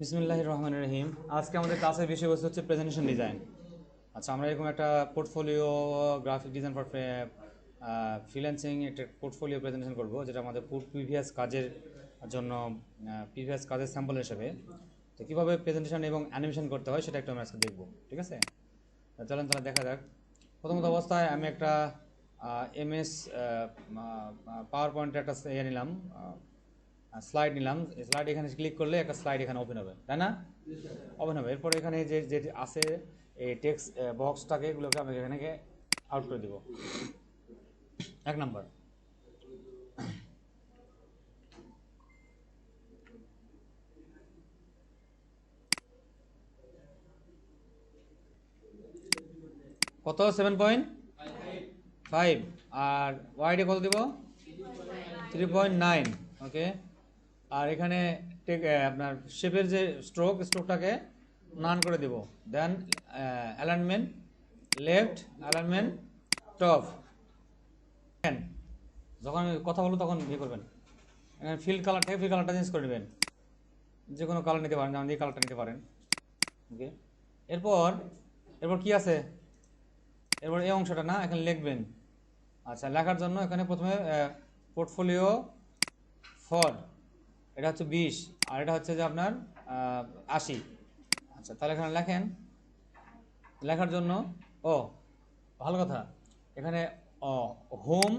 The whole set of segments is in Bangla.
বিসমিল্লাহির রহমানির রহিম। আজকে আমাদের ক্লাসের বিষয়বস্তু হচ্ছে প্রেজেন্টেশন ডিজাইন। আচ্ছা, আমরা এরকম একটা portfolio graphic design for freelancing একটা পোর্টফোলিও প্রেজেন্টেশন করব, যেটা আমাদের প্রিভিয়াস কাজের জন্য প্রিভিয়াস কাজের স্যাম্পল হিসেবে। তো কীভাবে প্রেজেন্টেশন এবং অ্যানিমেশন করতে হয় সেটা একটু আমরা আজকে দেখব, ঠিক আছে? চলেন তাহলে দেখা যাক। প্রথমত অবস্থায় আমি একটা এমএস পাওয়ার পয়েন্টের একটা নিলাম, স্লাইড নিলাম। স্লাইড এখানে ক্লিক করলে একটা স্লাইড এখানে ওপেন হবে, তাই না? ওপেন হবে। এরপরে এখানে যে যে আছে এই টেক্সট বক্সটাকে, এগুলোকে আমি এখানে আউট করে দিব। এক নাম্বার। কত? 7.5। আর ওয়াইডে কত দিব? 3.9। ওকে। আর এখানে আপনার শেপের যে স্ট্রোকটাকে নান করে দিব। দেন অ্যালাইনমেন্ট লেফট, অ্যালাইনমেন্ট টপ। যখন আমি কথা বলবো তখন ইয়ে করবেন, ফিল কালার থেকে ফিল কালারটা চেঞ্জ করে নেবেন। যে কোনো কালার নিতে পারেন, যেমন এই কালারটা নিতে পারেন। ওকে। এরপর কি আছে? এরপর এই অংশটা না, এখানে লিখবেন। আচ্ছা, লেখার জন্য এখানে প্রথমে পোর্টফোলিও ফর, এটা হচ্ছে 20, আর এটা হচ্ছে যে আপনার 80। আচ্ছা, তাহলে এখানে লেখেন। লেখার জন্য ভালো কথা, এখানে home,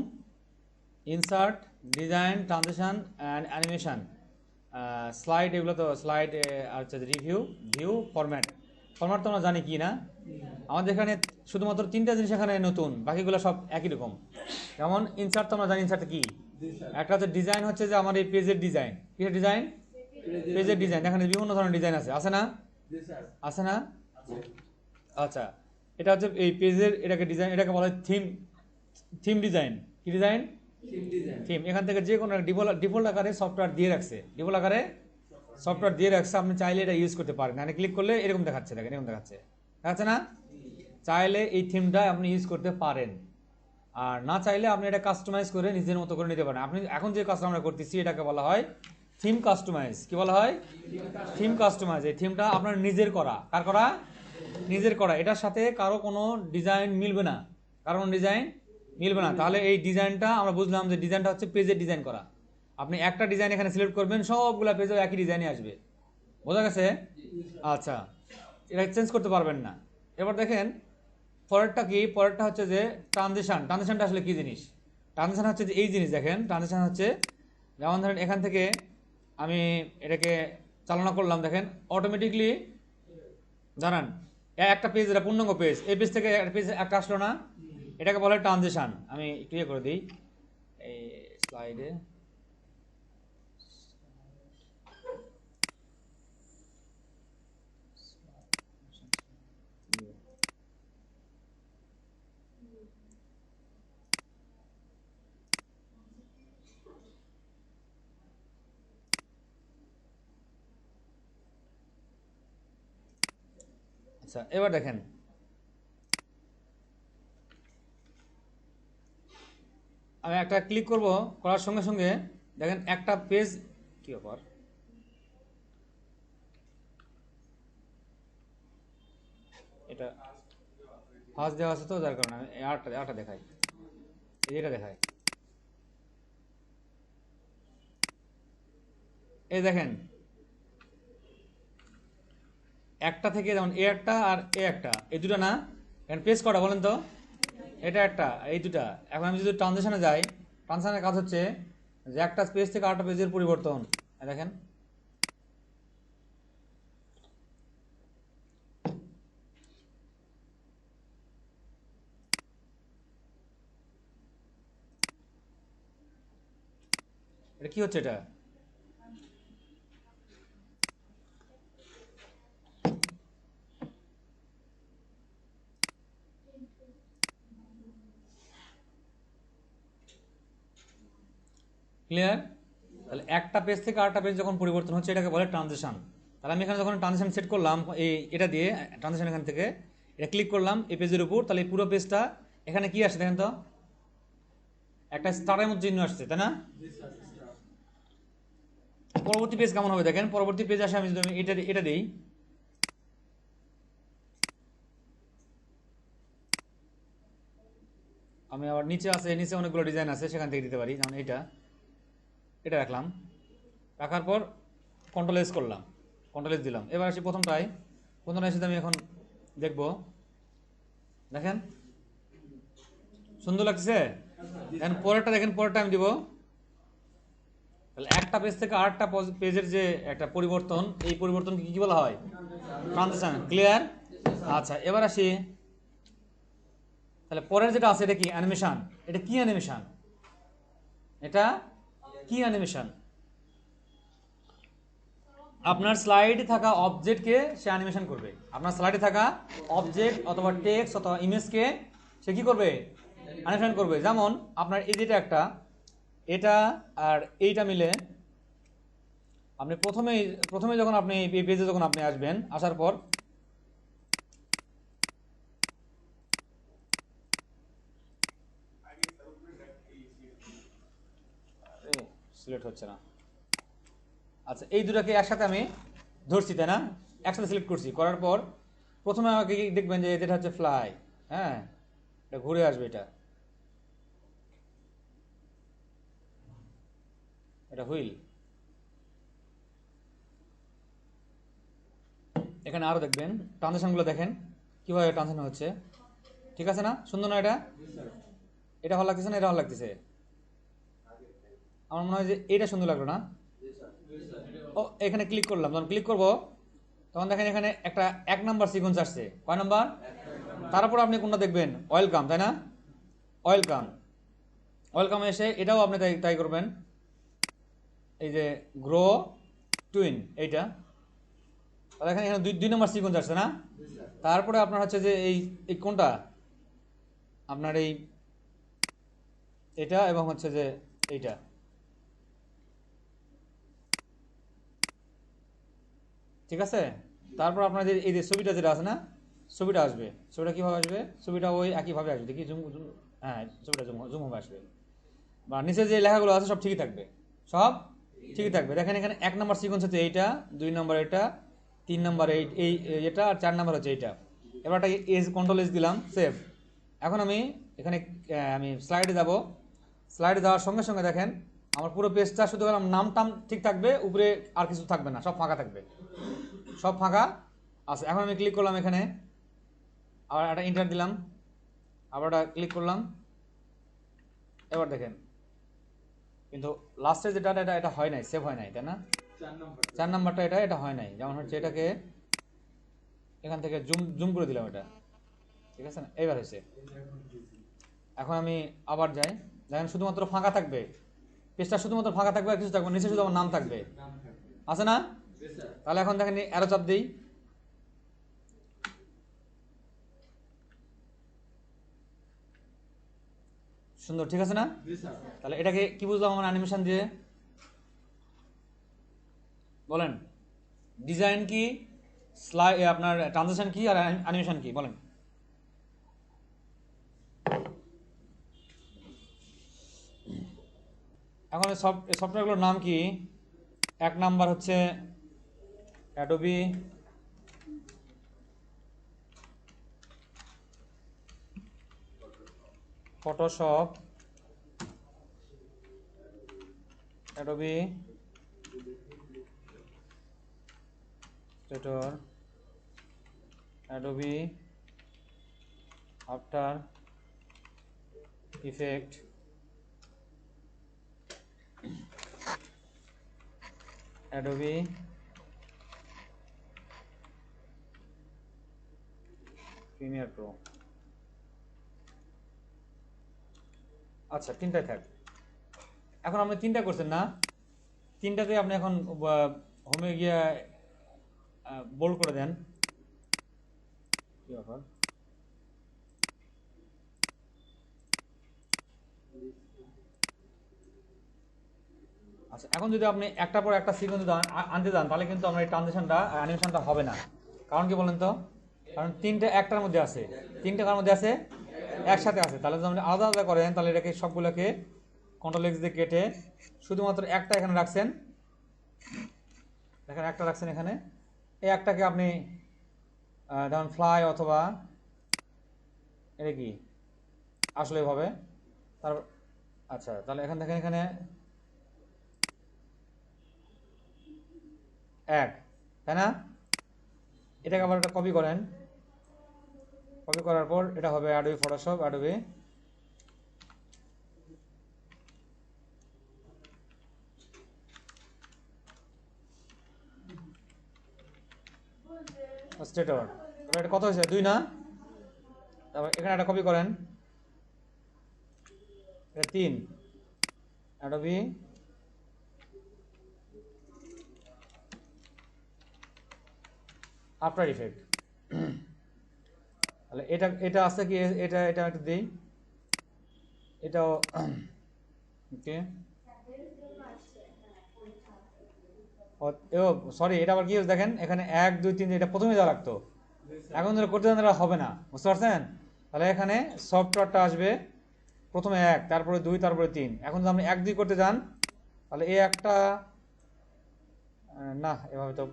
insert, design, transition and animation, slide, এগুলো তো স্লাইড। আর হচ্ছে রিভিউ, ভিউ, ফরম্যাট। ফরম্যাট তো আমরা জানি কি না, আমাদের এখানে শুধুমাত্র 3টা জিনিস এখানে নতুন, বাকিগুলো সব একই রকম। যেমন ইনসার্ট তো আমরা জানি, ইনসার্ট কি? একটা হচ্ছে ডিজাইন, হচ্ছে যে আমার এই পেজের ডিজাইন। কিসের ডিজাইন? পেজের ডিজাইন। এখানে বিভিন্ন ধরনের ডিজাইন আছে না? আছে না? আচ্ছা, এটা হচ্ছে এই পেজের, এটাকে ডিজাইন, এটাকে বলা হয় থিম ডিজাইন। কি ডিজাইন? থিম। এখান থেকে যে কোনো ডিফল্ট আকারে সফটওয়্যার দিয়ে রাখছে, আপনি চাইলে এটা ইউজ করতে পারেন। এখানে ক্লিক করলে এরকম দেখাচ্ছে, দেখেন এরকম দেখাচ্ছে না? চাইলে এই থিমটা আপনি ইউজ করতে পারেন, আর না চাইলে আপনি এটা কাস্টমাইজ করে নিজের মতো করে নিতে পারেন। আপনি এখন যে কাজটা আমরা করতেছি এটাকে বলা হয় থিম কাস্টমাইজ। কি বলা হয়? Theme customise. এই থিমটা আপনার নিজের করা। কার করা? নিজের করা। এটার সাথে কারো কোনো ডিজাইন মিলবে না, তাহলে এই ডিজাইনটা আমরা বুঝলাম যে ডিজাইনটা হচ্ছে পেজের ডিজাইন করা। আপনি একটা ডিজাইন এখানে সিলেক্ট করবেন, সবগুলা পেজে একই ডিজাইনই আসবে। বোঝা গেছে? আচ্ছা, এটা চেঞ্জ করতে পারবেন না। এবার দেখেন পরেরটা কি? পরেরটা হচ্ছে যে ট্রানজিশন। ট্রানজিশনটা আসলে কি জিনিস? ট্রানজিশন হচ্ছে যে এই জিনিস, দেখেন ট্রানজিশন হচ্ছে যেমন ধরেন এখান থেকে আমি এটাকে চালনা করলাম, দেখেন অটোমেটিকলি জানান একটা পেজ, এটা পূর্ণাঙ্গ পেজ, এই পেজ থেকে একটা পেজ একটা আসলো না, এটাকে বলে ট্রানজিশন। আমি ক্লিয়ার করে দিই এই স্লাইডে। আচ্ছা, এবার দেখেন আমি একটা ক্লিক করব, করার সঙ্গে সঙ্গে দেখেন একটা পেজ কি ব্যাপার, এটা ফার্স্ট দেওয়া আছে তো যার কারণে আমি আটটা দেখাই, এটা দেখাই। এই দেখেন একটা থেকে যেমন এ একটা আর এ একটা, এই দুটো না, এখন পেজ কটা বলেন তো? এটা একটা, এই দুটা। এখন আমি যদি ট্রানজিশনে যাই, ট্রানজিশনের কাজ হচ্ছে যে একটা পেজ থেকে আরেকটা পেজের পরিবর্তন। দেখেন এটা কি হচ্ছে, এটা ক্লিয়ার? তাহলে একটা পেজ থেকে আরেকটা পেজ যখন পরিবর্তন হচ্ছে এটাকে বলে ট্রানজিশন। তাহলে আমি এখানে যখন ট্রানজিশন সেট করলাম, এটা দিয়ে ট্রানজিশন এখান থেকে এটা ক্লিক করলাম এই পেজের উপর, তাহলে এই পুরো পেজটা এখানে কি আসছে দেখেন তো, একটা স্টারের মধ্যে চিহ্ন আসছে, তাই না? পরবর্তী পেজ কেমন হবে দেখেন, পরবর্তী পেজ আসে আমি যদি এটা দিই, আমি আবার নিচে অনেকগুলো ডিজাইন আছে, সেখান থেকে দিতে পারি। যেমন এটা রাখলাম, রাখার পর কন্ট্রোল এস করলাম, কন্ট্রোল এস দিলাম। এবার আসি প্রথমটায় এসে আমি এখন দেখব, দেখেন সুন্দর লাগছে। এখন পরেরটা দেখেন, পরেরটা আমি দিব। তাহলে একটা পেজ থেকে আরেকটা পেজের যে একটা পরিবর্তন, এই পরিবর্তনকে কি বলা হয়? ট্রানজিশন। ক্লিয়ার? আচ্ছা, এবার আসি, তাহলে পরের যেটা আছে এটা কি? অ্যানিমেশন। এটা কি অ্যানিমেশন? এটা কি অ্যানিমেশন? আপনার স্লাইডে থাকা অবজেক্টকে সে অ্যানিমেশন করবে। আপনার স্লাইডে থাকা অবজেক্ট অথবা টেক্সট অথবা ইমেজকে সে কি করবে? অ্যানিমেশন করবে। যেমন আপনার এই যেটা একটা, এটা আর এইটা মিলে আপনি প্রথমে যখন আপনি এই পেজে যখন আপনি আসবেন, আসার পর সিলেক্ট হচ্ছে না। আচ্ছা, এই দুটাকে একসাথে আমি ধরছি, তাই না? একসাথে সিলেক্ট করছি, করার পর প্রথমে আমাকে দেখবেন যে যেটা হচ্ছে ফ্লাই, হ্যাঁ, এটা ঘুরে আসবে, এটা হুইল। এখানে আরো দেখবেন ট্রানজিশনগুলো, দেখেন কিভাবে ট্রানজিশন হচ্ছে। ঠিক আছে না? সুন্দর না এটা? এটা ভালো লাগতেছে না? এটা ভালো লাগতেছে? আমার মনে হয় যে এটা সুন্দর লাগলো না? ও, এখানে ক্লিক করলাম, যখন ক্লিক করব তখন দেখেন এখানে একটা 1 নাম্বার সিকোয়েন্স আসছে। কয় নাম্বার? তারপর আপনি কোনটা দেখবেন? ওয়েলকাম, তাই না? ওয়েলকাম, ওয়েলকাম এসে এটাও আপনি তাই তাই করবেন। এই যে গ্রো টুইন, এইটা তাহলে এখানে এখানে দুই নাম্বার সিকোয়েন্স আসছে না? তারপরে আপনার হচ্ছে যে এই কোনটা আপনার এটা এবং হচ্ছে যে এইটা, ঠিক আছে? তারপর আপনার যে এই যে ছবিটা যেটা আছে না, ছবিটা আসবে। ছবিটা কিভাবে আসবে? ছবিটা ওই একইভাবে আসবে। দেখি জুম জুম, হ্যাঁ, ছবিটা জুম জুম হবে আসবে। বা নিচে যে লেখাগুলো আছে সব ঠিকই থাকবে, সব ঠিকই থাকবে। দেখেন এখানে 1 নাম্বার সিকোয়েন্স হচ্ছে এইটা, 2 নাম্বার এটা, 3 নাম্বার এই এটা, আর 4 নাম্বার হচ্ছে এইটা। এবার একটা কন্ট্রোল এস দিলাম, সেভ। এখন আমি এখানে আমি স্লাইডে যাব। স্লাইডে যাওয়ার সঙ্গে সঙ্গে দেখেন আমার পুরো পেজটা শুধু নাম টাম ঠিক থাকবে, উপরে আর কিছু থাকবে না, সব ফাঁকা থাকবে, সব ফাঁকা আছে। এখন আমি ক্লিক করলাম এখানে, আবার একটা ইন্টার দিলাম, আবার একটা ক্লিক করলাম। এবার দেখেন কিন্তু লাস্টের যেটা এটা হয় নাই, সেভ হয় নাই, তাই না? 4 নাম্বারটা এটা হয় নাই। যেমন হচ্ছে এটাকে এখান থেকে জুম জুম করে দিলাম, এটা ঠিক আছে না? এইবার হয়েছে। এখন আমি আবার যাই, দেখেন শুধুমাত্র ফাঁকা থাকবে, পেজটা শুধুমাত্র ফাঁকা থাকবে, আর কিছু থাকবে, নিচে শুধু আমার নাম থাকবে, আছে না? তাহলে এখন দেখেন অ্যারো চাপ দিই, সুন্দর, ঠিক আছে না? তাহলে এটাকে কি বুঝলাম আমার অ্যানিমেশন দিয়ে? বলেন, ডিজাইন কি, আপনার ট্রানজিশন কি, আর অ্যানিমেশন কি? বলেন। এখন এই সফটওয়্যারগুলোর নাম কি? 1 নাম্বার হচ্ছে Adobe Photoshop, Adobe Illustrator, Adobe after effect, Adobe Premiere Pro. আচ্ছা, 3টাই থাক। এখন আপনি 3টা করছেন না? 3টাতে আপনি এখন হোমে গিয়ে বোল্ড করে দেন। কি ব্যাপার? আচ্ছা, এখন যদি আপনি একটা পর একটা সিকোয়েন্স আনতে যান, তাহলে কিন্তু আমরা এই ট্রানজিশনটা অ্যানিমেশনটা হবে না। কারণ কি বলেন তো? কারণ 3টা একটার মধ্যে আছে, 3টা কার মধ্যে আছে? একসাথে আছে। তাহলে যদি আপনি আলাদা আলাদা করেন, তাহলে এটাকে সবগুলোকে কন্ট্রোল এক্স দিয়ে কেটে শুধুমাত্র একটা এখানে রাখছেন, দেখেন একটা রাখছেন এখানে, এই একটাকে আপনি যেমন ফ্লাই অথবা এটা কি আসলে এভাবে তারপর আচ্ছা তাহলে এখান থেকে এখানে এক, তাই না? এটাকে আবার একটা কপি করেন, কপি করার পর এটা হবে অ্যাডোবি ফটোশপ, অ্যাডোবি স্টেটর। এটা কত হয়েছে 2 না? তারপর এখানে একটা কপি করেন, এটা 3 অ্যাডোবি আফটার ইফেক্ট। তাহলে এটা এটা আছে কি, এটা এটা একটু দিই, এটাও ওকে। ও সরি, এটা আবার কি হচ্ছে দেখেন এখানে 1 2 3 এটা প্রথমে যা লাগতো, এখন ধরে করতে জানলে হবে না, বুঝতে পারছেন? তাহলে এখানে সফটওয়্যারটা আসবে প্রথমে 1, তারপরে 2, তারপরে 3। এখন যদি আপনি 1 2 করতে যান তাহলে এই একটা না এভাবে তো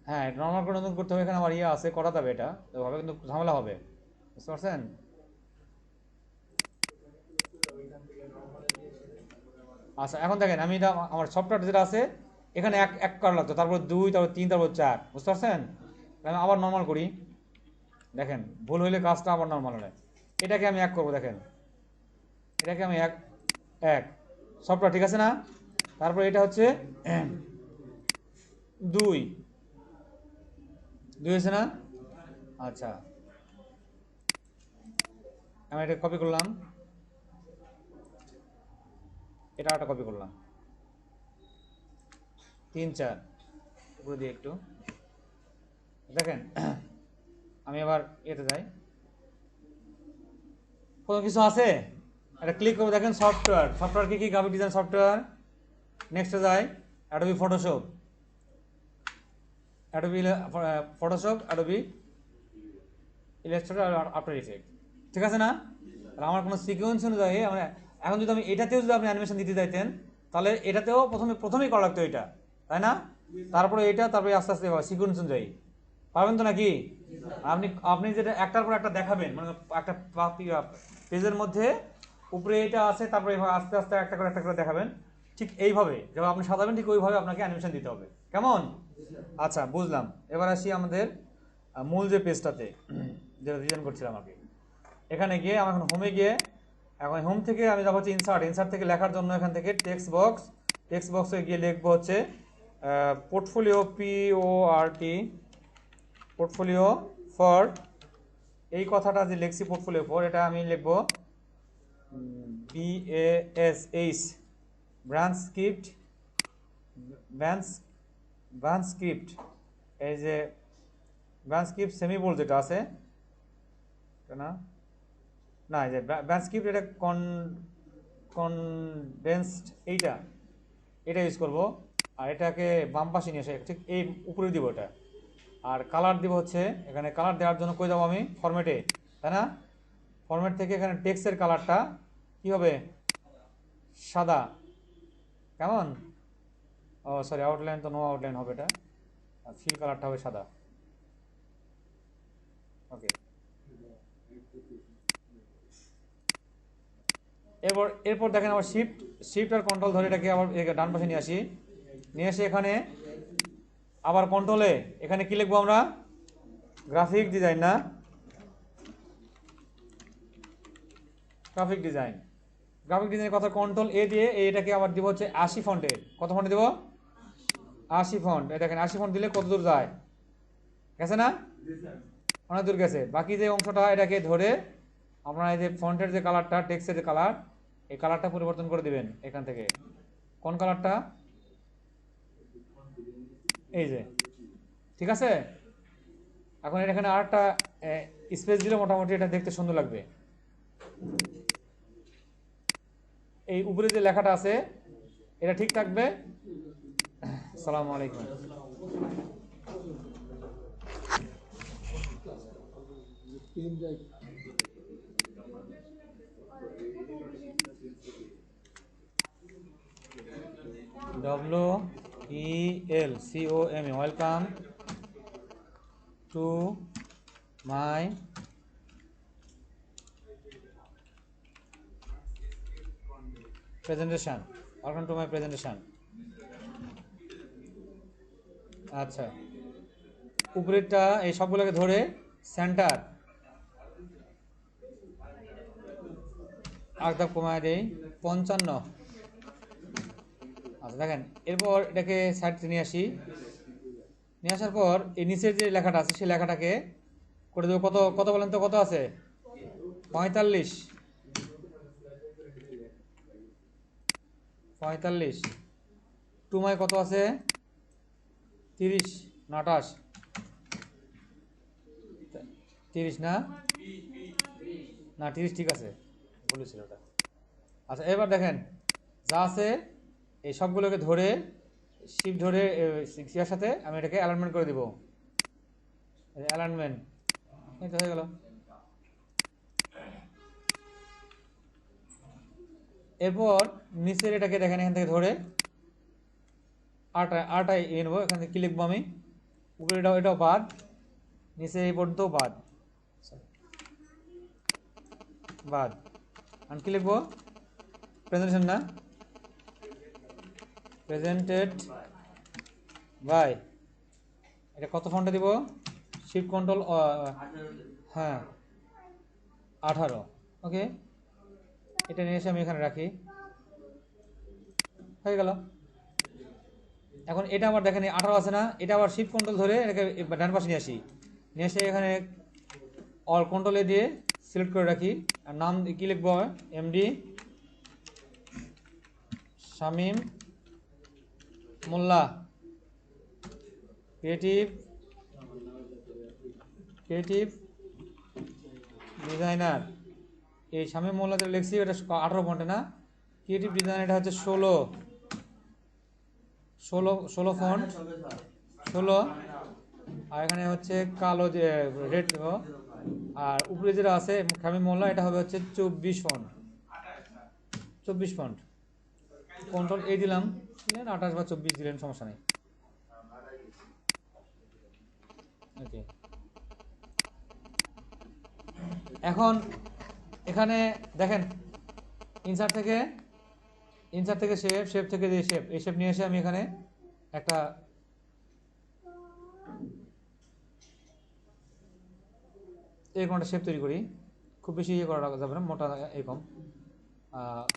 হ্যাঁ নর্মাল করে নতুন করতে হবে। এখানে আমার ইয়ে আছে, করা যাবে এটা হবে কিন্তু ঝামেলা হবে, বুঝতে পারছেন? আচ্ছা এখন দেখেন আমি এটা আমার সফটওয়্যার যেটা আছে এখানে এক এক করা লাগতো, তারপর 2, তারপর 3, তারপর 4, বুঝতে পারছেন? আমি আবার নর্মাল করি, দেখেন ভুল হইলে কাজটা আবার নর্মাল হয়। এটাকে আমি 1 করবো, দেখেন এটাকে আমি এক এক সফটওয়্যার, ঠিক আছে না? তারপর এটা হচ্ছে 2 2 হয়েছে না? আচ্ছা আমি এটা কপি করলাম, এটা একটা কপি করলাম, 3 4 উপরে দিয়ে একটু দেখেন। আমি আবার এতে যাই, কোনো কিছু আছে এটা ক্লিক করবো, দেখেন সফটওয়্যার, সফটওয়্যার কি কি গ্রাফিক ডিজাইন সফটওয়্যার, নেক্সটে যায় Adobe Photoshop, Adobe Photoshop, Adobe Illustrator আর আফটার ইফেক্ট, ঠিক আছে না? তাহলে আমার কোনো সিকোয়েন্স অনুযায়ী আমরা এখন যদি আমি এটাতেও যদি আপনি অ্যানিমেশন দিতে চাইতেন তাহলে এটাতেও প্রথমেই করা লাগতো এটা, তাই না? তারপরে এটা, তারপরে আস্তে আস্তে সিকোয়েন্স অনুযায়ী পারবেন তো নাকি? আপনি আপনি যেটা একটার পর একটা দেখাবেন, মানে একটা পেজের মধ্যে উপরে এটা আছে, তারপরে এইভাবে আস্তে আস্তে একটা করে দেখাবেন, ঠিক এইভাবে যেভাবে আপনি সাজাবেন ঠিক ওইভাবে আপনাকে অ্যানিমেশন দিতে হবে, কেমন? আচ্ছা বুঝলাম। এবার আসি আমাদের মূল যে পেজটাতে যেটা ডিজাইন করছিলাম আগে, এখানে গিয়ে আমার এখন হোমে গিয়ে এখন হোম থেকে আমি যাবো হচ্ছে ইনসার্ট, ইনসার্ট থেকে লেখার জন্য এখান থেকে টেক্সট বক্স, টেক্সট বক্সে গিয়ে লিখবো হচ্ছে পোর্টফোলিও, PORT পোর্টফোলিও ফর, এই কথাটা যে লিখছি পোর্টফোলিও ফর, এটা আমি লিখবো BASH branch script, branch script, এই যে ব্রাঞ্চ স্ক্রিপ্ট সেমিবোল্ড যেটা আছে না, না এই যে ব্রাঞ্চ স্ক্রিপ্ট এটা কনডেন্সড, এটা ইউজ করব। আর এটাকে বাম পাশে নিয়ে এসে ঠিক এই উপরে দিব এটা। আর কালার দিব হচ্ছে এখানে, কালার দেওয়ার জন্য কই যাবো আমি ফরম্যাটে, তাই না? ফরম্যাট থেকে এখানে টেক্সটের কালারটা কি হবে, সাদা, কেমন? ও সরি আউটলাইন তো নো আউটলাইন হবে এটা, আর ফিল কালারটা হবে সাদা, ওকে। এরপর দেখেন আবার শিফট আর কন্ট্রোল ধরে এটাকে আবার ডান পাশে নিয়ে আসি, নিয়ে এসে এখানে আবার কন্ট্রোলে এখানে কি লিখবো আমরা, গ্রাফিক ডিজাইন, না গ্রাফিক ডিজাইন, গ্রাফিক ডিজাইনের কথা কন্ট্রোল A দিয়ে এটাকে আবার দিব হচ্ছে 80 ফন্টের, কত ফন্টে দেব 80 ফন্ট। এই দেখেন 80 ফন্ট দিলে কত দূর যায়, গেছে না? অনেক দূর গেছে। বাকি যে অংশটা এটাকে ধরে আপনারা এই যে ফন্টের যে কালারটা, টেক্সটের যে কালার, এই কালারটা পরিবর্তন করে দিবেন এখান থেকে। কোন কালারটা? এই যে, ঠিক আছে। এখন এখানে আরেকটা স্পেস দিলে মোটামুটি এটা দেখতে সুন্দর লাগবে। এই উপরে যে লেখাটা আছে এটা ঠিক থাকবে। আসসালামু আলাইকুম। WELCOME, welcome to my presentation, welcome to my presentation. আচ্ছা, উপরেরটা এই সবগুলোকে ধরে সেন্টার আরেক ধাপ কমায় দেই 55। আচ্ছা দেখেন, এরপর এটাকে সাইডে নিয়ে আসি, নিয়ে আসার পর এই নিচের যে লেখাটা আছে সেই লেখাটাকে করে দেবো কত কত বলেন তো, কত আছে 45, 45 টুমায় কত আছে 30 না 28, 30 না না 30 ঠিক আছে, বলেছিল ওটা। আচ্ছা এবার দেখেন যা আছে এই সবগুলোকে ধরে শিফট ধরে সিয়ার সাথে আমি এটাকে অ্যালাইনমেন্ট করে দিব, অ্যালাইনমেন্ট এই তো হয়ে গেল। এরপর নিচের এটাকে দেখেন এখান থেকে ধরে আটাই নেবো, এখান থেকে কি লিখবো আমি, উপরে এটাও বাদ, নিচে এই পর্যন্ত বাদ, বাদ। আমি কি লিখবো, প্রেজেন্টেশন না, প্রেজেন্টেড বাই, এটা কত ফন্টে দিব, শিফট কন্ট্রোল হ্যাঁ 18, ওকে। এটা নিয়ে এসে আমি এখানে রাখি, হয়ে গেল। এখন এটা আবার দেখেন 18 আছে না, এটা আবার শিফট কন্ট্রোল ধরে এটাকে ডান পাশে নিয়ে আসি, নিয়ে এসে এখানে অল কন্ট্রোলে দিয়ে সিলেক্ট করে রাখি, আর নাম কি লিখবো, এমডি শামীম মোল্লা, ক্রিয়েটিভ ডিজাইনার। এই শামীম মোল্লা যেটা লিখছি এটা 18 ফন্টে না, ক্রিয়েটিভ ডিজাইনার এটা হচ্ছে 16 ফন্ট 16, আর এখানে হচ্ছে কালো যে রেড, আর উপরে যেটা আছে শামীম মোল্লা এটা হবে হচ্ছে 24 ফন্ট, 24 ফন্ট। কন্ট্রোল এই দিলাম, 28 বা 24 দিলেন, সমস্যা নেই, ওকে। এখন এখানে দেখেন ইনসার্ট থেকে শেপ থেকে যে শেপ, এই শেপ নিয়ে এসে আমি এখানে একটা এরকম একটা শেপ তৈরি করি, খুব বেশি ইয়ে করা যাবে না, মোটা এরকম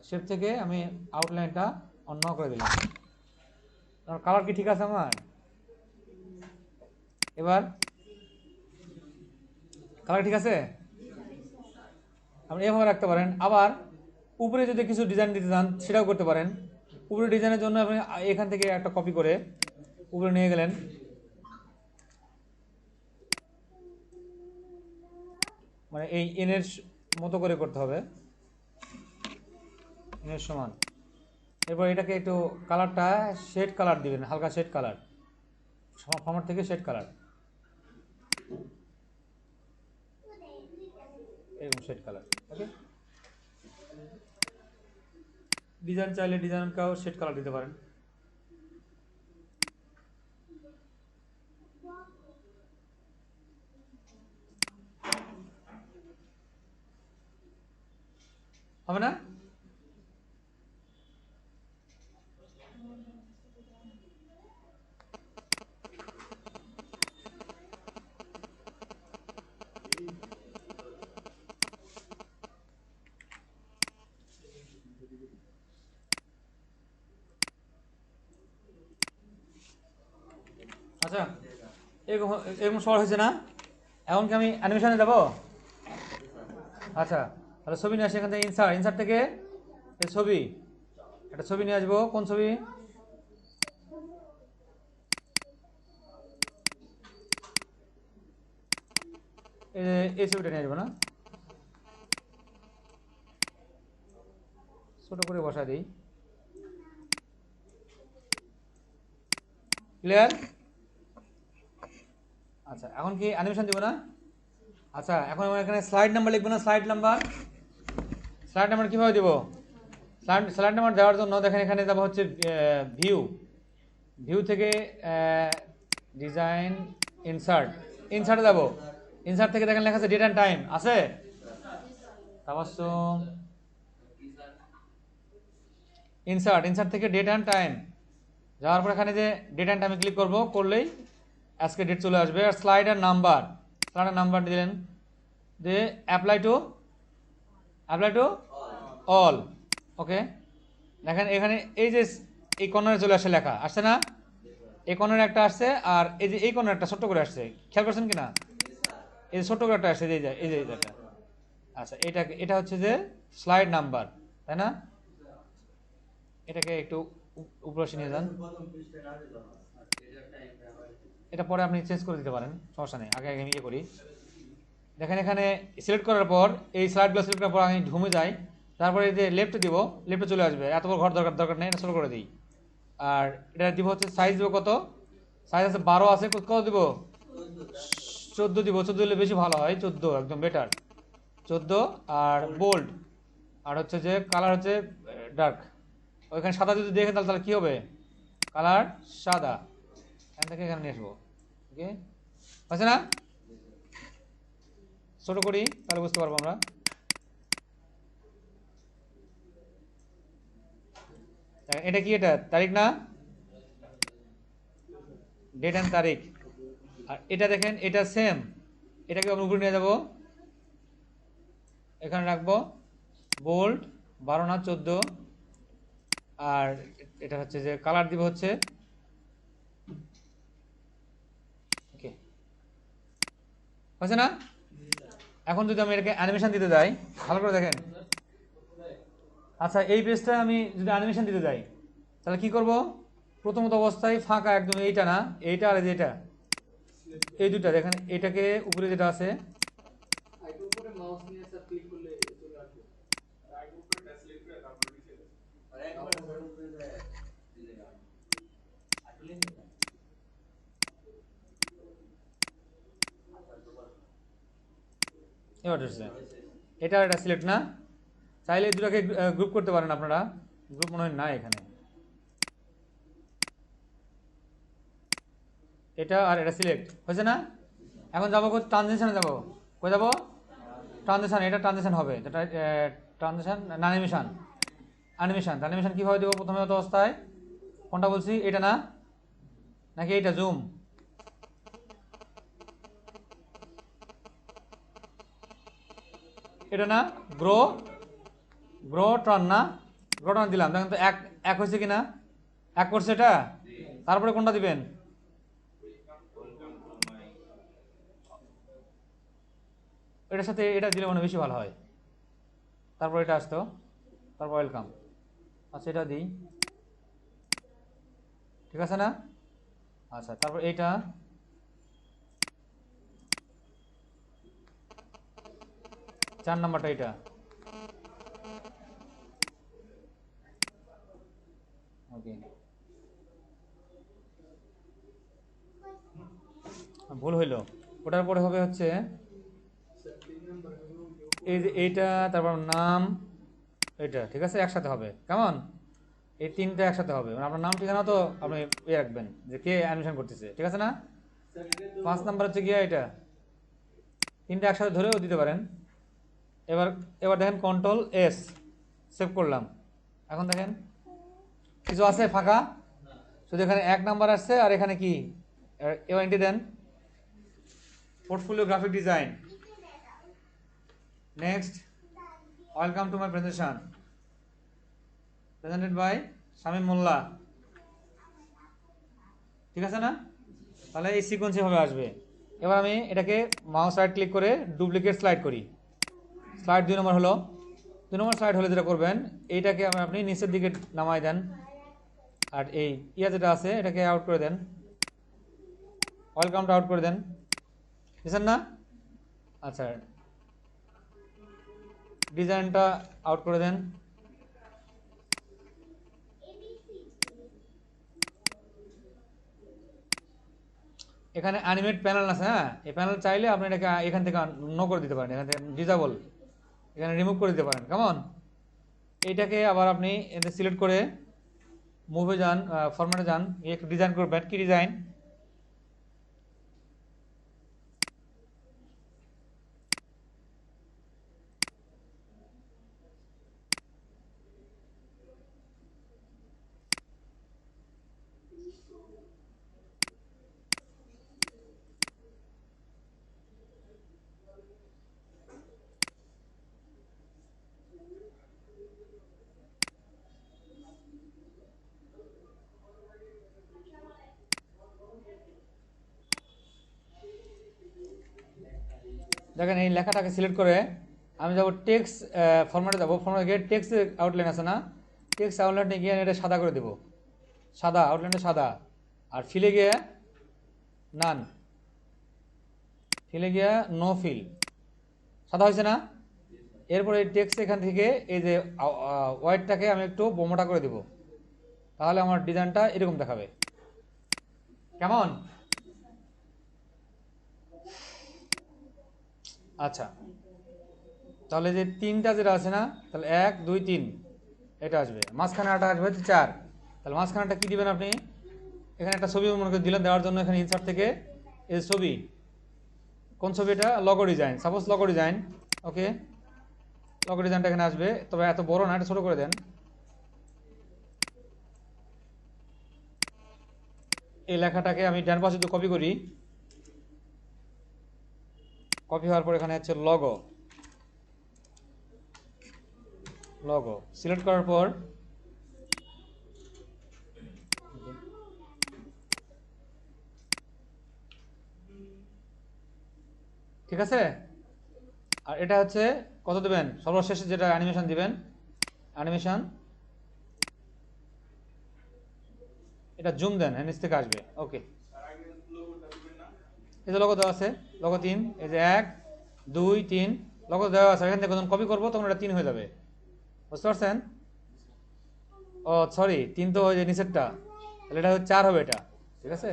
শেপ থেকে আমি আউটলাইনটা অন্য করে দিলাম। কালার কি ঠিক আছে আমার, এবার কালার ঠিক আছে, আপনি এভাবে রাখতে পারেন। আবার উপরে যদি কিছু ডিজাইন দিতে চান সেটাও করতে পারেন। উপরে ডিজাইনের জন্য আপনি এখান থেকে একটা কপি করে উপরে নিয়ে গেলেন, মানে এই এনের মতো করে করতে হবে, এনের সমান। এরপর এটাকে একটু কালারটা শেড কালার দিবেন, হালকা শেড কালার, ফরম্যাট থেকে শেড কালার, এরকম শেড কালার, ওকে। ডিজাইন চাইলে ডিজাইনটাও শেড কালার দিতে পারেন। হবে না, আচ্ছা এরকম এরকম সহজ হয়েছে না। এখন কি আমি অ্যানিমেশনে যাব, আচ্ছা তাহলে ছবি নিয়ে আসি, এখান থেকে ইনসার্ট থেকে এই ছবি, একটা ছবি নিয়ে আসবো, কোন ছবি, এই ছবিটা নিয়ে আসবো না, ছোট করে বসা দিই, ক্লিয়ার। আচ্ছা এখন কি অ্যানিমেশন দিব না, আচ্ছা এখন আমরা এখানে স্লাইড নাম্বার লিখবো না, স্লাইড নাম্বার কীভাবে দেবো, স্লাইড নাম্বার দেওয়ার জন্য দেখেন এখানে যাবো হচ্ছে ভিউ, ভিউ থেকে ডিজাইন, ইনসার্টে যাবো। ইনসার্ট থেকে দেখেন লেখা আছে ডেট অ্যান্ড টাইম আছে, তাবাসসুম ইনসার্ট থেকে ডেট অ্যান্ড টাইম যাওয়ার পর এখানে যে ডেট অ্যান্ড টাইমে ক্লিক করবো, করলেই আজকে ডেট চলে আসবে। আর স্লাইডার নাম্বার দিলেন যে অ্যাপ্লাই টু অল। ওকে, দেখেন এখানে এই যে এই কর্নারে চলে আসছে, লেখা আসছে না, এই কর্নারে একটা আসছে, আর এই যে এই কর্নারে একটা ছোট্ট করে আসছে, খেয়াল করছেন কিনা, এই যে ছোট্ট করে একটা আসছে, এই যে এটা। আচ্ছা, এটা হচ্ছে যে স্লাইড নাম্বার, তাই না? এটাকে একটু উপরে নিয়ে যান, এটা পরে আপনি চেঞ্জ করে দিতে পারেন, সমস্যা নেই। আগে আমি ইয়ে করি, দেখেন এখানে সিলেক্ট করার পর এই স্লাইডগুলো সিলেক্ট করার পর আমি ঘুমে যাই, তারপরে এই যে লেফটে দিব, লেফটে চলে আসবে। এত বড় ঘর দরকার নেই, এটা ছোট করে দিই। আর এটা দিব হচ্ছে সাইজ দিব কত, সাইজ আছে 12 আছে, কত দিব 14 দিব, 14 দিলে বেশি ভালো হয়, 14 একদম বেটার, 14। আর বোল্ড, আর হচ্ছে যে কালার হচ্ছে ডার্ক, ওইখানে সাদা যদি দেখেন তাহলে কি হবে, কালার সাদা, এখান থেকে এখানে নিয়ে আসবো। ওকে, আছে না? ছোট করি তাহলে বুঝতে পারবো আমরা। এটা কি, এটা তারিখ না, ডেট অ্যান্ড তারিখ। আর এটা দেখেন এটা সেম, এটাকে আমরা উপরে নিয়ে যাবো, এখানে রাখবো বোল্ড 12 না 14। আর এটা হচ্ছে যে কালার দিব হচ্ছে, ওকে হয়েছে না? এখন যদি আমি এটাকে অ্যানিমেশন দিতে যাই, ভালো করে দেখেন। আচ্ছা, এই পেজটা আমি যদি অ্যানিমেশন দিতে যাই তাহলে কি করব, প্রথমত অবস্থায় ফাঁকা একদম, এইটা না, এইটা আর যেটা, এই দুটা দেখেন, এটাকে উপরে যেটা আছে, এবার এটা এটা সিলেক্ট না, চাইলে এই দুটাকে গ্রুপ করতে পারেন আপনারা, গ্রুপ মনে হয় না এখানে, এটা আর এটা সিলেক্ট হয়েছে না? এখন যাবো ট্রানজিশনে, যাবো কই যাবো, ট্রানজিশন, এটা ট্রানজিশন হবে, এটা ট্রানজিশন না অ্যানিমেশন কীভাবে দেবো, প্রথমে অবস্থায় কোনটা বলছি, এটা না, নাকি এইটা জুম, এটা না, গ্রো ট্রান না, গ্রো ট্রান দিলাম, দেখেন তো এক হয়েছে কিনা, এক করছে এটা। তারপরে কোনটা দিবেন, এটার সাথে এটা দিলে মনে বেশি ভালো হয়। তারপর এটা আসতো, তারপর ওয়েলকাম। আচ্ছা, এটা দিই, ঠিক আছে না? আচ্ছা, তারপর এইটা, চার নাম্বারটা এটা, ওকে ভুল হইলো, ওটার পরে হবে হচ্ছে এই যে এইটা, তারপর নাম, এটা ঠিক আছে, একসাথে হবে, কেমন? এই তিনটা একসাথে হবে, মানে আপনার নাম ঠিকানা তো আপনি ইয়ে রাখবেন যে কে অ্যাডমিশন করতেছে, ঠিক আছে না? 5 নাম্বার হচ্ছে গিয়া এটা, তিনটা একসাথে ধরেও দিতে পারেন। এবার দেখেন কন্ট্রোল এস, সেভ করলাম। এখন দেখেন কিছু আছে ফাঁকা, শুধু এখানে 1 নাম্বার আসছে, আর এখানে কি, এবার এন্ট্রি দেন, portfolio graphic design, next, welcome to my presentation presented by Shamim Molla, ঠিক আছে না? তাহলে এই সিকোয়েন্সে ভাবে আসবে। এবার আমি এটাকে মাউস রাইট ক্লিক করে ডুপ্লিকেট স্লাইড করি, স্লাইড 2 নম্বর হলো, 2 নম্বর স্লাইড হলে যেটা করবেন, এইটাকে আপনি নিচের দিকে নামাই দেন, আর এই যেটা আছে এটাকে আউট করে দেন, ওয়েলকামটা আউট করে দেন, বুঝছেন না? আচ্ছা, ডিজাইনটা আউট করে দেন, এখানে অ্যানিমেট প্যানেল আছে, হ্যাঁ, এই প্যানেল চাইলে আপনি এটাকে এখান থেকে নো করে দিতে পারেন, এখান থেকে ডিসেবল, এখানে রিমুভ করে দিতে পারেন, কেমন? এইটাকে আবার আপনি এতে সিলেক্ট করে মুভে যান, ফরম্যাটে যান, একটু ডিজাইন করবেন। কি ডিজাইন? দেখেন এই লেখাটাকে সিলেক্ট করে আমি যাব টেক্সট ফরম্যাটে যাব। ফরম্যাটে গিয়ে টেক্সট আউটলাইন আছে না, টেক্সট আউটলাইনে গিয়ে এটা সাদা করে দেব, সাদা আউটলাইনটা সাদা। আর ফিলে গিয়ে নান, ফিলে গিয়ে নো ফিল, সাদা হয়েছে না? এরপরে এই টেক্সট এখান থেকে এই যে হোয়াইটটাকে আমি একটু বোমোটা করে দেব, তাহলে আমার ডিজাইনটা এরকম দেখাবে। কেমন? আচ্ছা, তাহলে যে তিনটা যেটা আছে না, তাহলে 1 2 3 এটা আসবে, মাঝখানে একটা আসবে হচ্ছে 4। তাহলে মাঝখানেটা কি দিবেন আপনি? এখানে একটা ছবি মনে করে দিলেন, দেওয়ার জন্য এখানে ইনসার্ট থেকে এই ছবি, কোন ছবিটা? Logo design, suppose logo design. Okay, logo ডিজাইনটা এখানে আসবে, তবে এত বড় না, এটা ছোট করে দেন। এই লেখাটাকে আমি ডান পাশে যদি কপি করি, কপি হওয়ার পর এখানে হচ্ছে লগো, লগো সিলেক্ট করার পর ঠিক আছে। আর এটা হচ্ছে কত দেবেন? সর্বশেষে যেটা অ্যানিমেশন দিবেন, অ্যানিমেশন এটা জুম দেন, নিচ থেকে আসবে। ওকে, এই যে লগো দেওয়া আছে, লগো 3, এই যে 1 2 3 লগো দেওয়া আছে। এখান থেকে যখন কপি করবো তখন এটা 3 হয়ে যাবে, বুঝতে পারছেন? ও সরি, 3 তো ওই যে নিচেরটা, তাহলে এটা 4 হবে এটা, ঠিক আছে।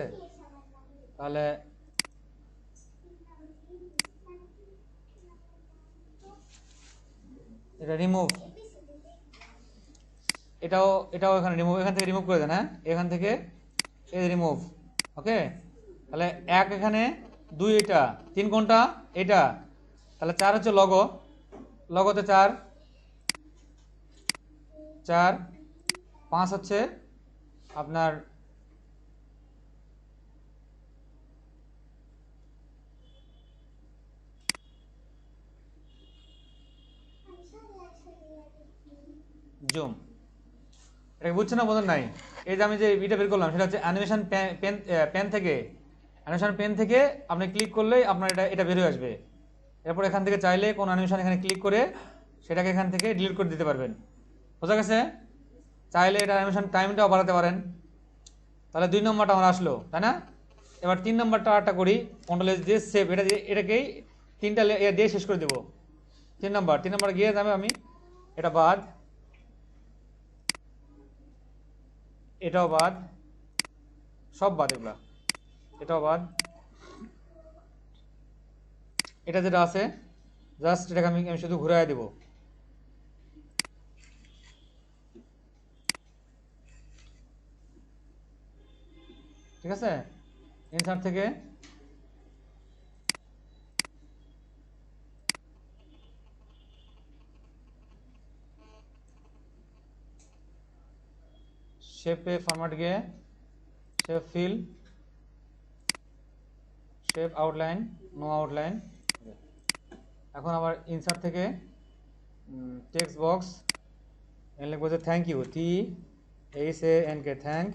তাহলে এটা রিমুভ, এটাও এটাও এখানে রিমুভ, এখান থেকে রিমুভ করে দেন। হ্যাঁ, এখান থেকে এই রিমুভ। ওকে, তাহলে 1 এখানে, 2 এটা, 3 কোনটা? এটা। তাহলে 4 হচ্ছে লগো, লগোতে 4 4 5 হচ্ছে আপনার জুম। এটা বুঝছেন না? বোঝেন নাই? এই যে আমি যে ভিডিও বের করলাম, সেটা হচ্ছে অ্যানিমেশন পেন থেকে, অ্যানিমেশন পেন থেকে আপনি ক্লিক করলেই আপনার এটা এটা বের হয়ে আসবে। এরপর এখান থেকে চাইলে কোন অ্যানিমেশন এখানে ক্লিক করে সেটাকে এখান থেকে ডিলিট করে দিতে পারবেন, বোঝা গেছে? চাইলে এটা অ্যানিমেশন টাইমটাও বাড়াতে পারেন। তাহলে 2 নম্বরটা আমার আসলো, তাই না? এবার 3 নম্বরটা আরেকটা করি, কন্ট্রোল এস দিয়ে সেভ, এটা দিয়ে এটাকেই 3টা দিয়ে শেষ করে দেবো। 3 নম্বর গিয়ে যাবে, আমি এটা বাদ, এটাও বাদ, সব বাদ, এগুলা এটাও বাদ। এটা যেটা আছে জাস্ট এটাকে আমি শুধু ঘুরাই দেব। ঠিক আছে, ইনসার্ট থেকে শেপে ফরম্যাট গিয়ে shape fill, shape outline, no outline. এখন আবার ইনসার্ট থেকে টেক্সট বক্স, এখানে লিখবো যে থ্যাংক ইউ, THANK, থ্যাংক,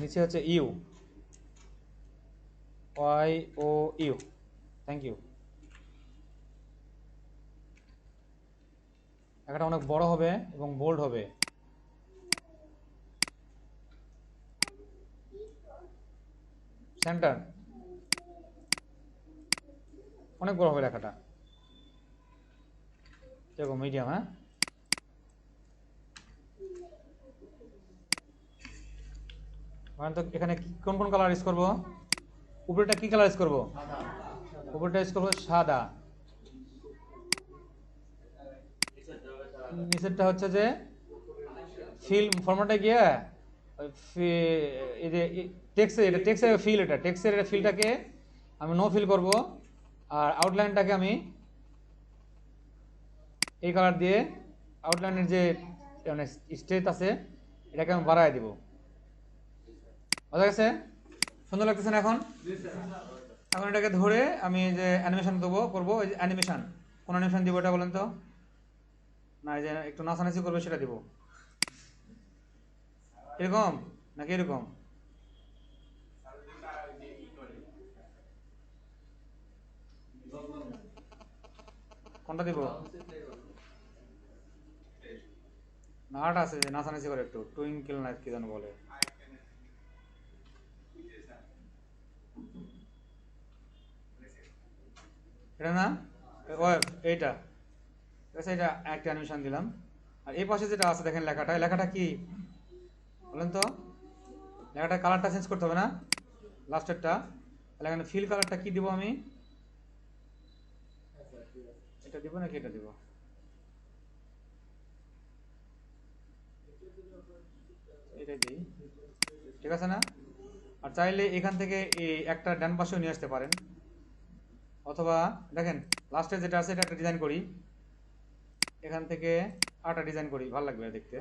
নিচে হচ্ছে ইউ, YOU, থ্যাংক ইউ। একটা অনেক বড় হবে এবং বোল্ড হবে। সেন্টার অনেক বড় হবে লেখাটা, এরকম মিডিয়াম। হ্যাঁ, তো এখানে কোন কোন কালার ইউজ করবো? উপরেটা কি কালার ইউজ করবো? উপরেটা ইউজ করবো সাদা, নিচেরটা হচ্ছে যে ফিল ফরম্যাটে গিয়ে ওই এই যে টেক্সের এটা টেক্সের ফিল এটা টেক্সের এটা ফিলটাকে আমি নো ফিল করব আর আউটলাইনটাকে আমি এই কালার দিয়ে আউটলাইনের যে মানে স্টেজ আছে এটাকে আমি বাড়ায় দিব। বোঝা গেছে? সুন্দর লাগতেছে না এখন? এখন এটাকে ধরে আমি যে অ্যানিমেশন দেবো করবো ওই যে অ্যানিমেশন কোন অ্যানিমেশন দিব এটা বলেন তো? না এই যে একটু নাচানাচি করবে সেটা দিব, এরকম নাকি এরকম? কোনটা দিব? না আর্ট আছে যে নাচানাচি করে একটু টুইঙ্কেল না কি যেন বলে, এটা না এইটা ঠিক আছে, এটা একটা অ্যানিমেশন দিলাম। আর এই পাশে যেটা আছে দেখেন লেখাটা, লেখাটা কি বলেন তো? লেখাটা কালারটা চেঞ্জ করতে হবে না লাস্টেরটা, তাহলে এখানে ফিল কালারটা কি দিব আমি? এটা দিব নাকি এটা দিব? এটাই দিই, ঠিক আছে না? আর চাইলে এখান থেকে এই একটা ডান পাশেও নিয়ে আসতে পারেন, অথবা দেখেন লাস্টে যেটা আছে এটা একটা ডিজাইন করি, এখান থেকে আটা ডিজাইন করি, ভালো লাগবে দেখতে।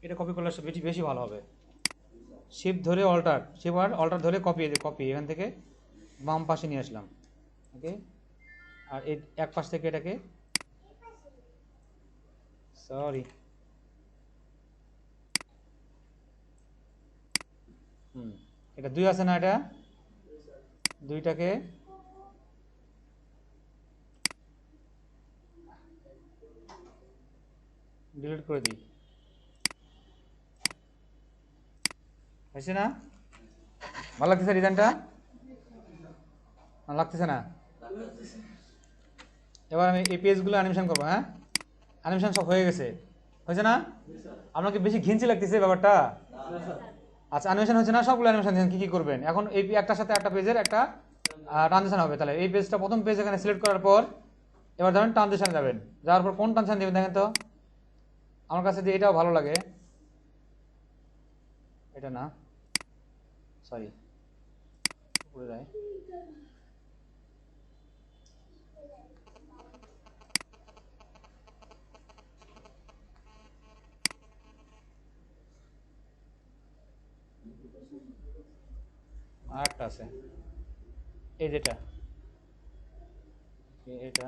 এটা কপি করলে বেশি বেশি ভালো হবে। শিফট ধরে অল্টার, শিফট আর অল্টার ধরে কপি, কপি এখান থেকে বাম পাশে নিয়ে আসলাম, ওকে। আর এই এক পাশ থেকে এটাকে সরি এটা দুই আছে না, এটা দুইটাকে ডিলিট করে দিই, হয়েছে না? ভালো লাগতেছে ডিজাইনটা? লাগতেছে না? এবার আমি এই পেজগুলো অ্যানিমেশন করবো। হ্যাঁ অ্যানিমেশন সব হয়ে গেছে, হয়েছে না? আপনাকে বেশি ঘিঞ্চি লাগতেছে ব্যাপারটা? আচ্ছা অ্যানিমেশন হচ্ছে না, সবগুলো অ্যানিমেশন কি কি করবেন এখন? এই একটার সাথে একটা পেজের একটা ট্রানজিশন হবে। তাহলে এই পেজটা প্রথম পেজ এখানে সিলেক্ট করার পর এবার ধরেন ট্রানজিশনে যাবেন, যাওয়ার পর কোন ট্রানজিশন দেবেন দেখেন তো? আমার কাছে যে এটাও ভালো লাগে, এটা না সরি উপরে যায়, আর একটা আছে এই যেটা এটা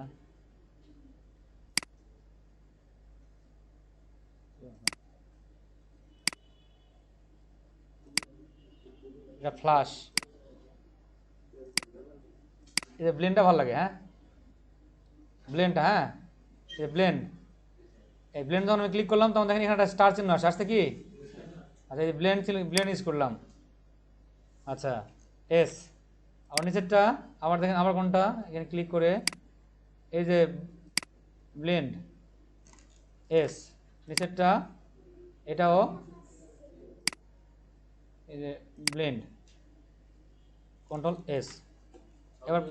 এটা ফ্লাশ, এই যে ব্লেন্ডটা ভালো লাগে। হ্যাঁ ব্লেন্ডটা, হ্যাঁ এই ব্লেন্ড, এই ব্লেন্ড যখন আমি ক্লিক করলাম তখন দেখেন এখানে একটা স্টার চিহ্ন আসে, আসছে কি? আচ্ছা এই ব্লেন্ড ব্লেন্ড ইউজ করলাম, আচ্ছা এস। আবার নিচেরটা আবার দেখেন, আবার কোনটা এখানে ক্লিক করে এই যে ব্লেন্ড এস, নিচেরটা এটাও এই যে ব্লেন্ড কন্ট্রোল এস। এবার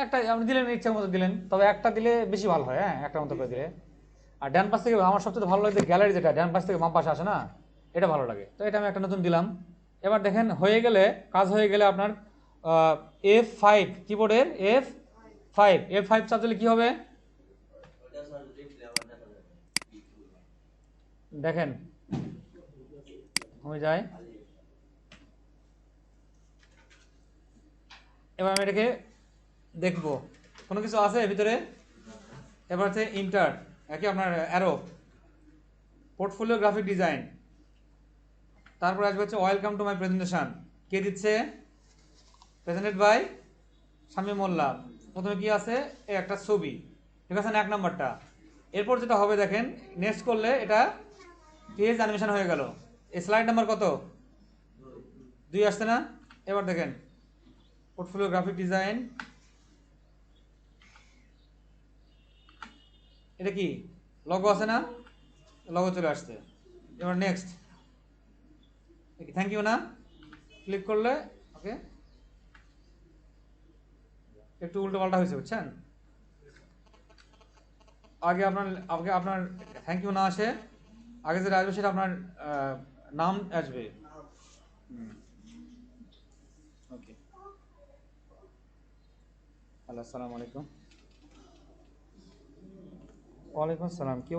একটা আপনি দিলেন ইচ্ছা মতো দিলেন, তবে একটা দিলে বেশি ভালো হয়, হ্যাঁ একটা মতো করে দিলে। আর ডান পাশ থেকে আমার সবচেয়ে ভালো লাগে গ্যালারি, যেটা ডান পাশ থেকে বাম পাশে আসে না, এটা ভালো লাগে। তো এটা আমি একটা নতুন দিলাম। এবার দেখেন হয়ে গেলে, কাজ হয়ে গেলে আপনার F5 কিবোর্ডের F5 চাপ দিলে কি হবে দেখেন, হয়ে যায়। এবার আমি এটাকে দেখবো কোনো কিছু আছে ভিতরে। এবার হচ্ছে ইন্টার কি আপনার অ্যারো, পোর্টফোলিও গ্রাফিক ডিজাইন, তারপর আসবে হচ্ছে ওয়েলকাম টু মাই প্রেজেন্টেশন, কে দিচ্ছে? প্রেজেন্টেড বাই শামীম মোল্লা। প্রথমে কি আছে? এই একটা ছবি, ঠিক আছে না, এক নাম্বারটা। এরপর যেটা হবে দেখেন, নেক্সট করলে এটা পেজ অ্যানিমেশন হয়ে গেল। এই স্লাইড নাম্বার কত? 2 আসছে না? এবার দেখেন পোর্টফোলিও গ্রাফিক ডিজাইন, এটা কি লগো আছে না? লগো চলে আসছে। এবার নেক্সট, থ্যাংক ইউ না ক্লিক করলে, ওকে একটু উল্টো পাল্টা হয়েছে বুঝছেন। আগে আপনার থ্যাংক ইউ না আসে, আগে যেটা আসবে সেটা আপনার নাম আসবে। ওকে, হ্যালো আসসালামু আলাইকুম। ওয়ালাইকুম আসসালাম, কি অবস্থা?